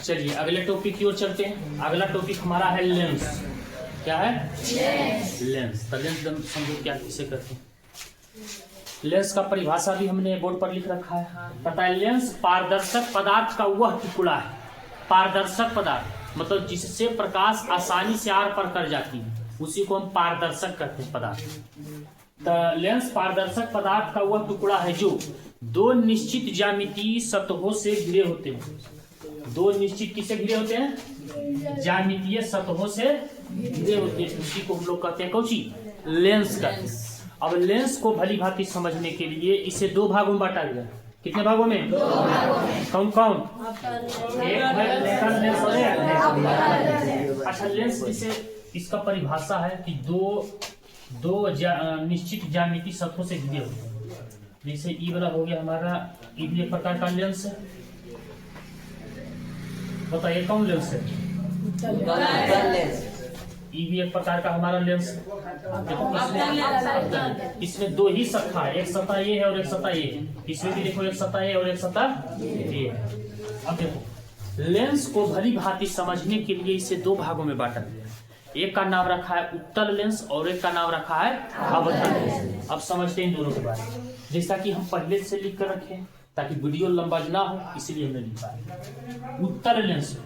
चलिए अगले टॉपिक की ओर चलते हैं। अगला टॉपिक हमारा है लेंस। क्या है? लेंस। तो लेंस समझो क्या किसे कहते हैं। लेंस का परिभाषा भी हमने बोर्ड पर लिख रखा है। पता है, लेंस पारदर्शक पदार्थ का वह टुकड़ा है। पारदर्शक पदार्थ मतलब जिससे प्रकाश आसानी से आर पार कर जाती है, उसी को हम पारदर्शक कहते हैं पदार्थ। तो लेंस पारदर्शक पदार्थ का वह टुकड़ा है जो दो निश्चित ज्यामितीय सतहों से घिरे होते हैं। दो निश्चित किससे घिरे होते हैं? ज्यामितीय सतहों से घिरे होते हैं, उसी को हम लोग कहते हैं कौची? लेंस कहते हैं। अब लेंस को भली भांति समझने के लिए इसे दो भागों में बांटा गया। कितने भागों में? दो भागों में। कौन कौन? एक है उत्तल लेंस और एक। अच्छा, लेंस जिसे इसका परिभाषा है कि दो निश्चित ज्यामितीय सतहों से घिरे होते हैं। जैसे ई वाला हो गया हमारा, ई भी एक प्रकार का लेंस है। बताइए कौन लेंस है? ई भी एक प्रकार का हमारा लेंस है। इसमें दो ही सतह है, एक सतह ये है और एक सतह ये है। इसमें भी देखो एक सतह ये और एक सतह ये है। अब देखो, लेंस को भली भांति समझने के लिए इसे दो भागों में बांटा गया। एक का नाम रखा है उत्तल लेंस और एक का नाम रखा है अवतल लेंस। अब समझते हैं इन दोनों के बारे में। जैसा कि हम पहले से लिख कर रखे ताकि वीडियो लंबा ना हो, इसलिए हमने लिखा है उत्तल लेंस।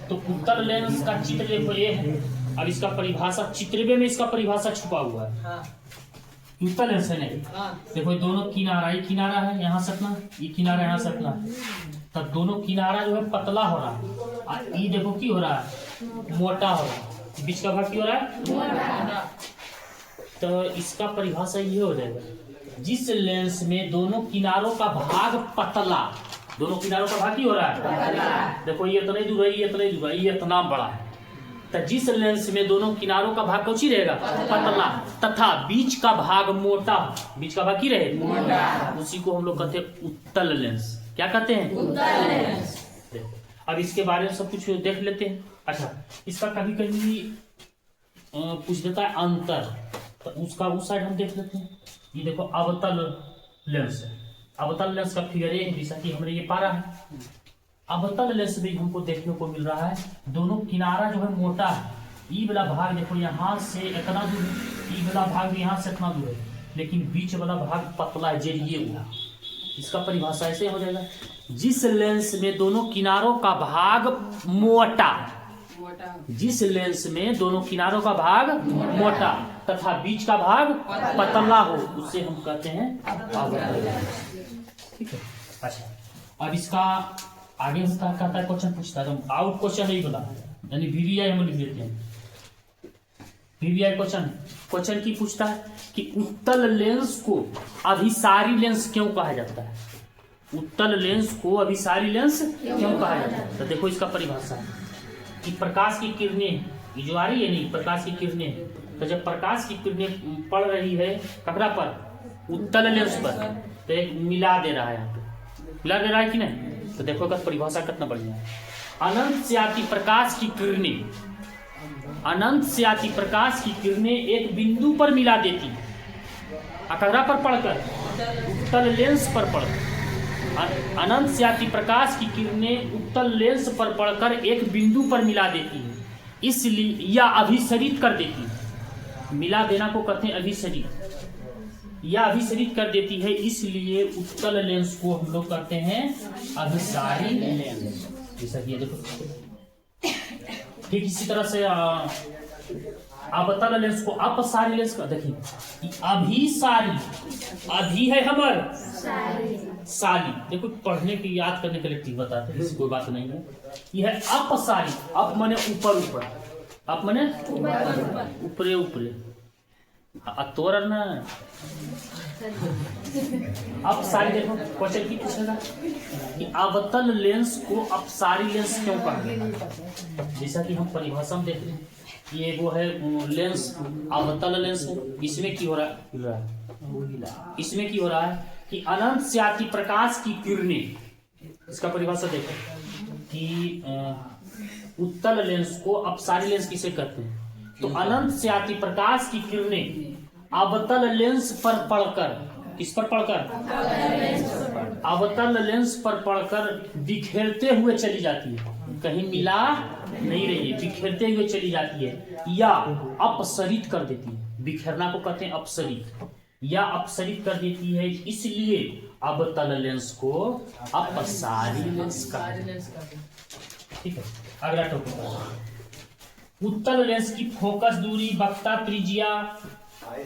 तो उत्तल लेंस का चित्र देखो ये है। अब इसका परिभाषा चित्रवे में इसका परिभाषा छुपा हुआ है। उत्तल लेंस है नहीं। देखो दोनों किनारा, ये किनारा है यहाँ सटना, ये किनारा यहाँ सटना। तो दोनों किनारा जो है पतला हो रहा है और ये देखो की हो रहा है, मोटा हो रहा है। बीच का भाग की हो रहा है मोटा। तो इसका परिभाषा ये हो जाएगा, जिस लेंस में दोनों किनारों का भाग पतला, दोनों किनारों का भाग की हो रहा है, देखो ये इतना ही दूर है, ये इतना ही दूर है, ये इतना बड़ा है। तो जिस लेंस में दोनों किनारों का भाग कौची रहेगा? पतला, तथा बीच का भाग मोटा, बीच का भाग की रहे मोटा, उसी को हम लोग कहते हैं उत्तल लेंस। क्या कहते हैं? उत्तल लेंस। अब इसके बारे में सब कुछ देख लेते हैं। अच्छा, इसका कभी कभी पूछ देता है अंतर, तो उसका उस साइड हम देख लेते हैं। ये देखो अवतल लेंस है। अवतल लेंस का फिगर एक जैसा कि हमने ये पारा है। अवतल लेंस भी हमको देखने को मिल रहा है, दोनों किनारा जो है मोटा है। ई वाला भाग देखो यहाँ से इतना दूर है, ई वाला भाग भी यहाँ से इतना दूर है, लेकिन बीच वाला भाग पतला है, जेरिए हुआ। इसका परिभाषा ऐसे हो जाएगा, जिस लेंस में दोनों किनारों का भाग मोटा, जिस लेंस में दोनों किनारों का भाग मोटा तथा बीच का भाग पतला हो, उसे हम कहते हैं अवतल लेंस। ठीक है। अच्छा, अब इसका आगे होता है, कहता है क्वेश्चन पूछता है, तो आउट क्वेश्चन नहीं बोला, यानी VVI हम लिख देते हैं। VVI क्वेश्चन की पूछता है कि उत्तल लेंस को अभिसारी लेंस क्यों कहा जाता है? उत्तल लेंस को अभिसारी लेंस क्यों कहा जाता है? तो देखो इसका परिभाषा है कि प्रकाश की किरणें, ये जो आ रही है नहीं, प्रकाश की किरणें, तो जब प्रकाश की किरणें पड़ रही है कपड़ा पर, उत्तल लेंस पर, तो एक मिला दे रहा है, यहाँ पे मिला दे रहा है कि नहीं? तो देखो का परिभाषा कितना बढ़िया है। अनंत से आती प्रकाश की किरणें, अनंत से आती प्रकाश की किरणें एक बिंदु पर मिला देती है, अकड़ा पर पड़कर, उत्तल लेंस पर पड़कर। अनंत से आती प्रकाश की किरणें उत्तल लेंस पर पड़कर एक बिंदु पर मिला देती है, इसलिए या अभिसरित कर देती है। मिला देना को कहते हैं अभिसरित, या अभिसरित कर देती है, इसलिए उत्तल लेंस को हम लोग कहते हैं अभिसारी लेंस। जैसा कि ये देखो, ठीक इसी तरह से अवतल लेंस को अपसारी लेंस का देखिए, अभिसारी, अभी है हमर सारी, देखो पढ़ने की याद करने के लिए बताते हैं, कोई बात नहीं है। यह है अपसारी, अप माने ऊपर ऊपर, अप माने ऊपरे ऊपरे, तोड़ ना अपसारी। देखो क्वेश्चन की पूछेगा कि अवतल लेंस को अपसारी लेंस क्यों कहा? जैसा कि हम परिभाषा में देख रहे हैं, ये वो है लेंस, अवतल लेंस है। इसमें की हो रहा है, इसमें की हो रहा है कि अनंत से आती प्रकाश की किरणें, इसका परिभाषा देखो कि उत्तल लेंस को अपसारी लेंस किसे कहते हैं? तो अनंत से आती प्रकाश की किरणें अवतल लेंस पर पड़कर, किस पर पड़कर? अवतल लेंस पर पड़कर बिखेरते हुए चली जाती है, कहीं मिला नहीं रही है, बिखेरते हुए चली जाती है या अपसरित कर देती है। बिखेरना को कहते हैं अपसरित, या अपसरित कर देती है, इसलिए अवतल लेंस को अपसारी लेंस कहते हैं। ठीक है, अगला टॉपिक, उत्तल लेंस की फोकस दूरी, वक्ता त्रिज्या,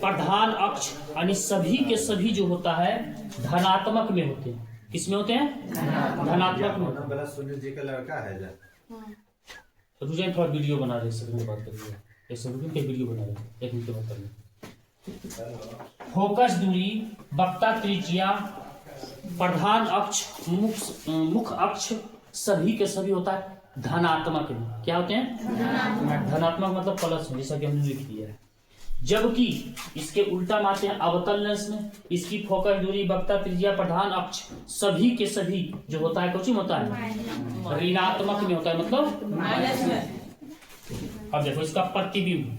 प्रधान अक्ष यानी सभी के सभी जो होता है धनात्मक में होते हैं। किसमें होते हैं? धनात्मक में। सुनील जी का लड़का है रुझान थोड़ा वीडियो बना रहे हैं, बात कर रही है, ऐसे रुझान के वीडियो बना रहे हैं, एक मिनट बात कर रहे हैं। फोकस दूरी, वक्ता त्रिज्या, प्रधान अक्ष, मुख अक्ष, सभी के सभी होता है धनात्मक में। क्या होते हैं? धनात्मक मतलब प्लस, जैसा कि हमने लिख दिया है। जबकि इसके उल्टा मानते हैं अवतल लेंस में, इसकी फोकस दूरी, वक्ता त्रिज्या, प्रधान अक्ष, सभी के सभी जो होता है कुछ होता है ऋणात्मक में होता है, मतलब माइनस में। अब देखो इसका प्रतिबिंब,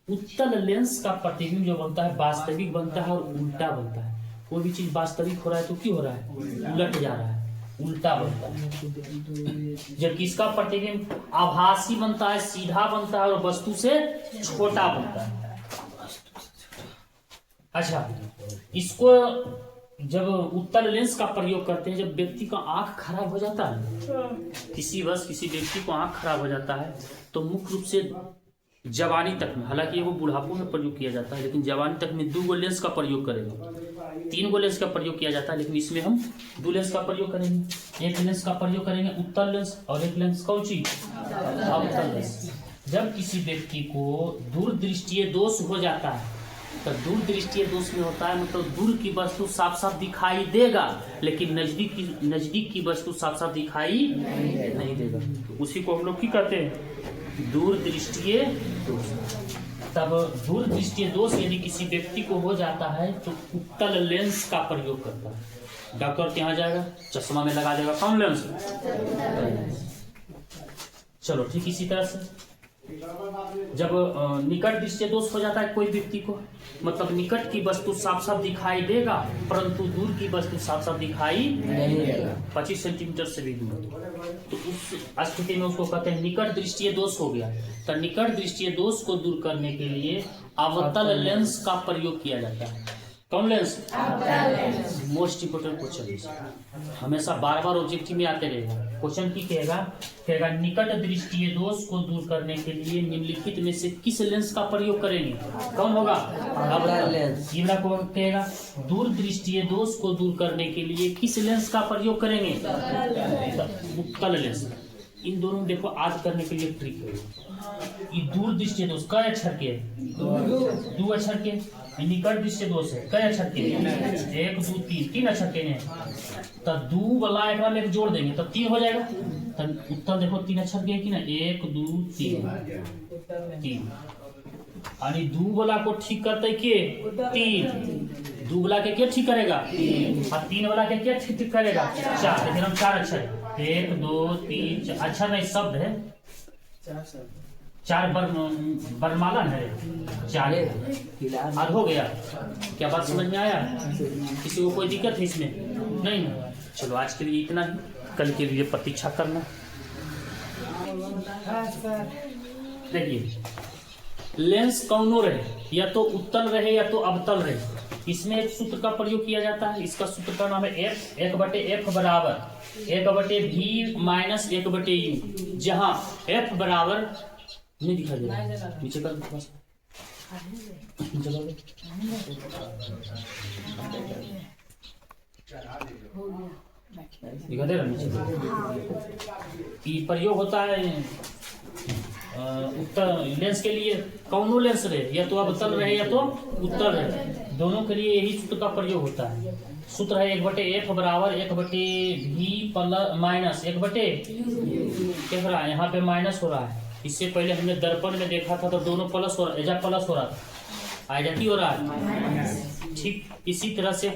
उत्तल लेंस का प्रतिबिंब जो बनता है वास्तविक बनता है और उल्टा बनता है। कोई भी चीज वास्तविक हो रहा है तो क्यों हो रहा है? उलट जा रहा है, उल्टा बनता है। जबकि इसका प्रतिबिंब आभासी बनता है, सीधा बनता है और वस्तु से छोटा बनता है। अच्छा, इसको जब उत्तल लेंस का प्रयोग करते हैं, जब व्यक्ति का आंख खराब हो जाता है, किसी व्यक्ति को आंख खराब हो जाता है, तो मुख्य रूप से जवानी तक में, हालांकि वो बुढ़ापे में प्रयोग किया जाता है, लेकिन जवानी तक में 2 लेंस का प्रयोग करेंगे, 3 लेंस का प्रयोग किया जाता है, लेकिन इसमें हम 2 लेंस का प्रयोग करेंगे। एक लेंस का प्रयोग करेंगे उत्तल लेंस और एक लेंस कौन सी? अवतल लेंस। जब किसी व्यक्ति को दूरदृष्टीय दोष हो जाता है, तो दूरदृष्टीय दोष में होता है मतलब दूर की वस्तु साफ साफ दिखाई देगा, लेकिन नजदीक की वस्तु साफ साफ दिखाई नहीं देगा। उसी को हम लोग क्या कहते हैं? दूरदृष्टीय दोष। तब दूरदृष्टीय दोष यदि किसी व्यक्ति को हो जाता है तो उत्तल लेंस का प्रयोग करता है। डॉक्टर के यहाँ जाएगा, चश्मा में लगा देगा कौन लेंस? चलो ठीक इसी तरह से जब निकट दृष्टि दोष हो जाता है कोई व्यक्ति को, मतलब निकट की वस्तु साफ साफ दिखाई देगा परंतु दूर की वस्तु साफ साफ दिखाई नहीं देगा, 25 सेंटीमीटर से भी दूर, तो उस स्थिति में उसको कहते हैं निकट दृष्टि दोष हो गया। तो निकट दृष्टि दोष को दूर करने के लिए अवतल लेंस का प्रयोग किया जाता है। कौन लेंस? मोस्ट इंपोर्टेंट क्वेश्चन, हमेशा बार बार ऑब्जेक्टिव में आते रहेगा। क्वेश्चन की कहेगा निकट दृष्टीय दोष को दूर करने के लिए निम्नलिखित में से किस लेंस का प्रयोग करेंगे? कौन होगा? अवतल लेंस। ये को कहेगा दूर दृष्टीय दोष को दूर करने के लिए किस लेंस का प्रयोग करेंगे? उत्तल लेंस। इन दोनों देखो आज करने के लिए ट्रिक है। ये दूर दृष्टि दोष कई अक्षर के? 2 अक्षर के। निकट दृष्टि दोष है कई अक्षर के? 1 2 3 अक्षर के हैं। तो 2 वाला एक में जोड़ देंगे तो 3 हो जाएगा। तो उत्तर देखो 3 अक्षर के कि ना, 1 2 3 और 2 वाला को ठीक करते के 3, 2 वाला के क्या ठीक करेगा? 3 और 3 वाला के क्या ठीक करेगा? 4। लेकिन हम 4 अक्षर 1 2 3 अक्षर नहीं शब्द है, 4 बरमाला है, 4 आज हो गया। क्या बात समझ में आया? किसी को कोई दिक्कत है इसमें? नहीं। चलो आज के लिए इतना ही, कल के लिए प्रतीक्षा करना। देखिए लेंस कौनो रहे, या तो उत्तल रहे या तो अवतल रहे, इसमें एक सूत्र का प्रयोग किया जाता है। इसका सूत्र का नाम है F, 1/F बराबर 1/V माइनस 1/U, जहाँ F बराबर नहीं दिखाई दे रहा, नीचे कर दिखा दे रहा नीचे। ये प्रयोग होता है उत्तल लेंस के लिए, कौनो लेंस रहे, या तो अवतल रहे या तो उत्तल रहे, दोनों के लिए यही सूत्र का प्रयोग होता है। सूत्र है 1/F बराबर 1/V माइनस 1/U। क्या हो रहा है यहाँ पे? माइनस हो रहा है। इससे पहले हमने दर्पण में देखा था तो दोनों प्लस हो रहा, एजा प्लस हो रहा था, आजा की हो रहा है। ठीक इसी तरह से